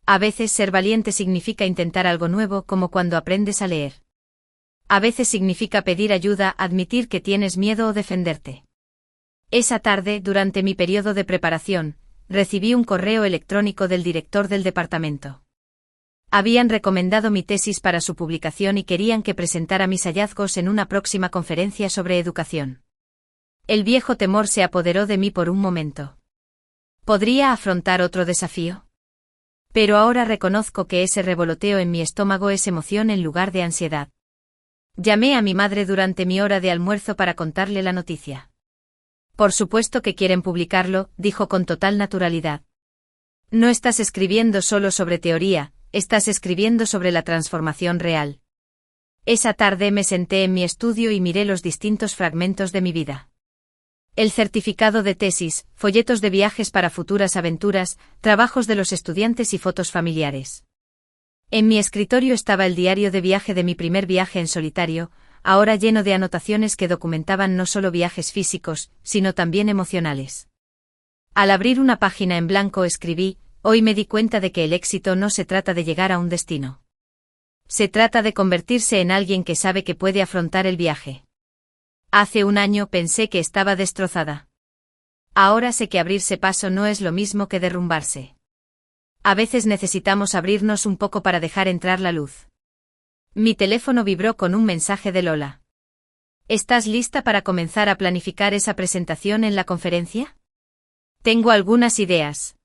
A veces ser valiente significa intentar algo nuevo, como cuando aprendes a leer. A veces significa pedir ayuda, admitir que tienes miedo o defenderte. Esa tarde, durante mi periodo de preparación, recibí un correo electrónico del director del departamento. Habían recomendado mi tesis para su publicación y querían que presentara mis hallazgos en una próxima conferencia sobre educación. El viejo temor se apoderó de mí por un momento. ¿Podría afrontar otro desafío? Pero ahora reconozco que ese revoloteo en mi estómago es emoción en lugar de ansiedad. Llamé a mi madre durante mi hora de almuerzo para contarle la noticia. Por supuesto que quieren publicarlo, dijo con total naturalidad. No estás escribiendo solo sobre teoría, estás escribiendo sobre la transformación real. Esa tarde me senté en mi estudio y miré los distintos fragmentos de mi vida. El certificado de tesis, folletos de viajes para futuras aventuras, trabajos de los estudiantes y fotos familiares. En mi escritorio estaba el diario de viaje de mi primer viaje en solitario, ahora lleno de anotaciones que documentaban no solo viajes físicos, sino también emocionales. Al abrir una página en blanco escribí, hoy me di cuenta de que el éxito no se trata de llegar a un destino. Se trata de convertirse en alguien que sabe que puede afrontar el viaje. Hace un año pensé que estaba destrozada. Ahora sé que abrirse paso no es lo mismo que derrumbarse. A veces necesitamos abrirnos un poco para dejar entrar la luz. Mi teléfono vibró con un mensaje de Lola. ¿Estás lista para comenzar a planificar esa presentación en la conferencia? Tengo algunas ideas.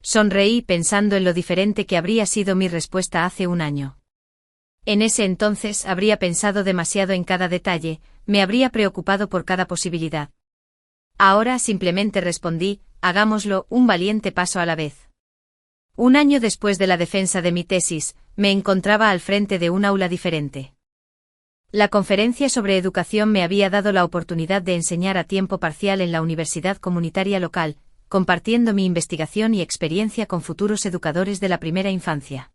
Sonreí pensando en lo diferente que habría sido mi respuesta hace un año. En ese entonces habría pensado demasiado en cada detalle, me habría preocupado por cada posibilidad. Ahora simplemente respondí, hagámoslo, un valiente paso a la vez. Un año después de la defensa de mi tesis, me encontraba al frente de un aula diferente. La conferencia sobre educación me había dado la oportunidad de enseñar a tiempo parcial en la universidad comunitaria local, compartiendo mi investigación y experiencia con futuros educadores de la primera infancia.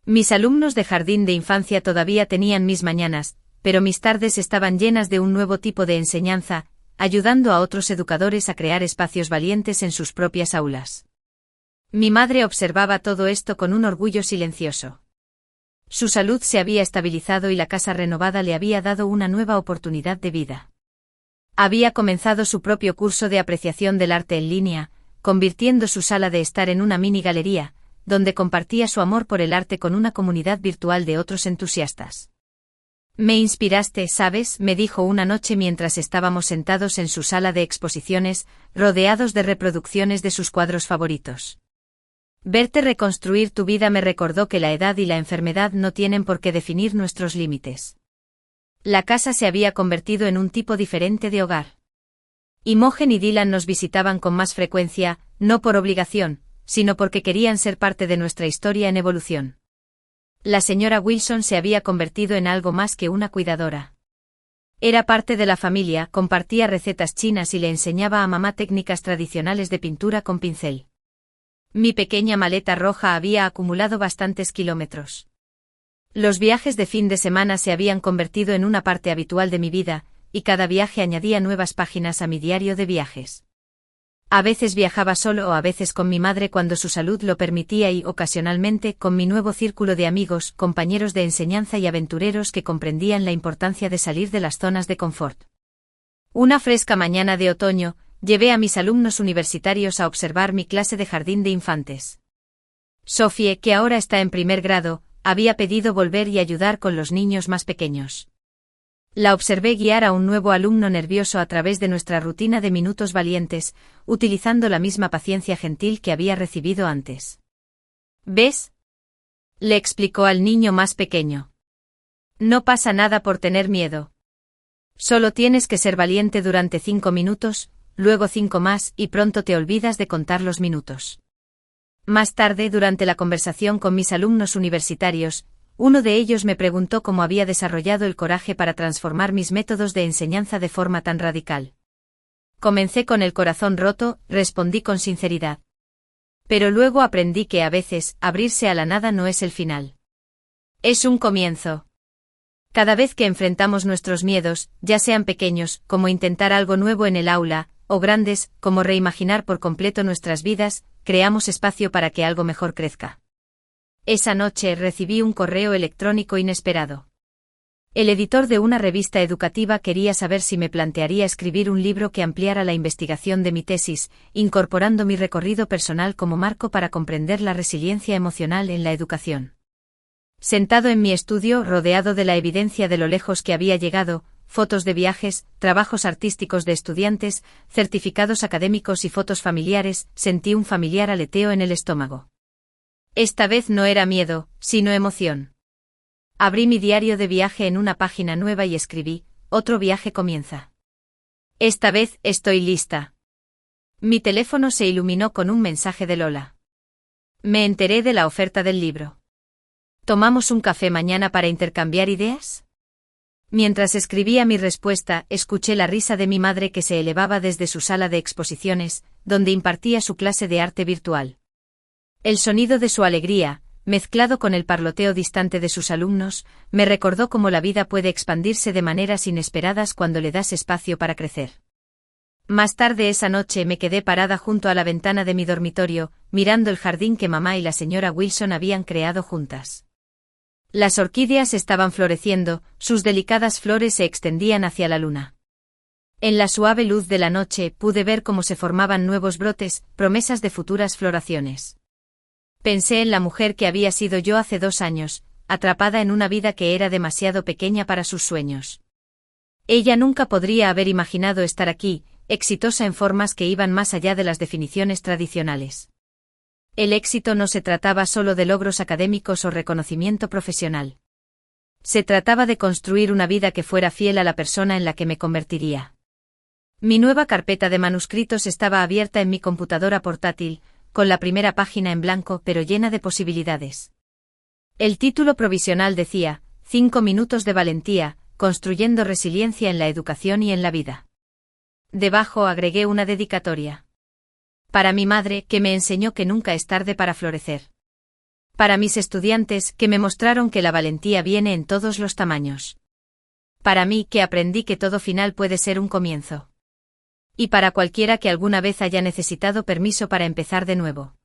Mis alumnos de jardín de infancia todavía tenían mis mañanas, pero mis tardes estaban llenas de un nuevo tipo de enseñanza, ayudando a otros educadores a crear espacios valientes en sus propias aulas. Mi madre observaba todo esto con un orgullo silencioso. Su salud se había estabilizado y la casa renovada le había dado una nueva oportunidad de vida. Había comenzado su propio curso de apreciación del arte en línea, convirtiendo su sala de estar en una mini galería, donde compartía su amor por el arte con una comunidad virtual de otros entusiastas. Me inspiraste, ¿sabes?, me dijo una noche mientras estábamos sentados en su sala de exposiciones, rodeados de reproducciones de sus cuadros favoritos. Verte reconstruir tu vida me recordó que la edad y la enfermedad no tienen por qué definir nuestros límites. La casa se había convertido en un tipo diferente de hogar. Imogen y Dylan nos visitaban con más frecuencia, no por obligación, sino porque querían ser parte de nuestra historia en evolución. La señora Wilson se había convertido en algo más que una cuidadora. Era parte de la familia, compartía recetas chinas y le enseñaba a mamá técnicas tradicionales de pintura con pincel. Mi pequeña maleta roja había acumulado bastantes kilómetros. Los viajes de fin de semana se habían convertido en una parte habitual de mi vida, y cada viaje añadía nuevas páginas a mi diario de viajes. A veces viajaba solo o a veces con mi madre cuando su salud lo permitía y, ocasionalmente, con mi nuevo círculo de amigos, compañeros de enseñanza y aventureros que comprendían la importancia de salir de las zonas de confort. Una fresca mañana de otoño, llevé a mis alumnos universitarios a observar mi clase de jardín de infantes. Sophie, que ahora está en primer grado, había pedido volver y ayudar con los niños más pequeños. La observé guiar a un nuevo alumno nervioso a través de nuestra rutina de minutos valientes, utilizando la misma paciencia gentil que había recibido antes. ¿Ves? le explicó al niño más pequeño. No pasa nada por tener miedo. Solo tienes que ser valiente durante 5 minutos, luego 5 más y pronto te olvidas de contar los minutos. Más tarde, durante la conversación con mis alumnos universitarios, uno de ellos me preguntó cómo había desarrollado el coraje para transformar mis métodos de enseñanza de forma tan radical. Comencé con el corazón roto, respondí con sinceridad. Pero luego aprendí que a veces, abrirse a la nada no es el final. Es un comienzo. Cada vez que enfrentamos nuestros miedos, ya sean pequeños, como intentar algo nuevo en el aula, o grandes, como reimaginar por completo nuestras vidas, creamos espacio para que algo mejor crezca. Esa noche recibí un correo electrónico inesperado. El editor de una revista educativa quería saber si me plantearía escribir un libro que ampliara la investigación de mi tesis, incorporando mi recorrido personal como marco para comprender la resiliencia emocional en la educación. Sentado en mi estudio, rodeado de la evidencia de lo lejos que había llegado, fotos de viajes, trabajos artísticos de estudiantes, certificados académicos y fotos familiares, sentí un familiar aleteo en el estómago. Esta vez no era miedo, sino emoción. Abrí mi diario de viaje en una página nueva y escribí: otro viaje comienza. Esta vez estoy lista. Mi teléfono se iluminó con un mensaje de Lola. Me enteré de la oferta del libro. ¿Tomamos un café mañana para intercambiar ideas? Mientras escribía mi respuesta, escuché la risa de mi madre que se elevaba desde su sala de exposiciones, donde impartía su clase de arte virtual. El sonido de su alegría, mezclado con el parloteo distante de sus alumnos, me recordó cómo la vida puede expandirse de maneras inesperadas cuando le das espacio para crecer. Más tarde esa noche me quedé parada junto a la ventana de mi dormitorio, mirando el jardín que mamá y la señora Wilson habían creado juntas. Las orquídeas estaban floreciendo, sus delicadas flores se extendían hacia la luna. En la suave luz de la noche pude ver cómo se formaban nuevos brotes, promesas de futuras floraciones. Pensé en la mujer que había sido yo hace 2 años, atrapada en una vida que era demasiado pequeña para sus sueños. Ella nunca podría haber imaginado estar aquí, exitosa en formas que iban más allá de las definiciones tradicionales. El éxito no se trataba solo de logros académicos o reconocimiento profesional. Se trataba de construir una vida que fuera fiel a la persona en la que me convertiría. Mi nueva carpeta de manuscritos estaba abierta en mi computadora portátil, con la primera página en blanco pero llena de posibilidades. El título provisional decía: 5 minutos de valentía, construyendo resiliencia en la educación y en la vida. Debajo agregué una dedicatoria. Para mi madre, que me enseñó que nunca es tarde para florecer. Para mis estudiantes, que me mostraron que la valentía viene en todos los tamaños. Para mí, que aprendí que todo final puede ser un comienzo. Y para cualquiera que alguna vez haya necesitado permiso para empezar de nuevo.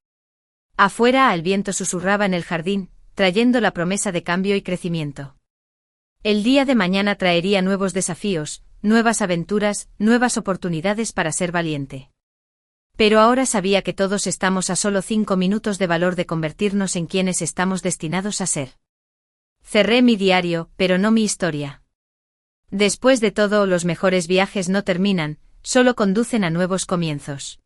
Afuera el viento susurraba en el jardín, trayendo la promesa de cambio y crecimiento. El día de mañana traería nuevos desafíos, nuevas aventuras, nuevas oportunidades para ser valiente. Pero ahora sabía que todos estamos a solo 5 minutos de valor de convertirnos en quienes estamos destinados a ser. Cerré mi diario, pero no mi historia. Después de todo, los mejores viajes no terminan, solo conducen a nuevos comienzos.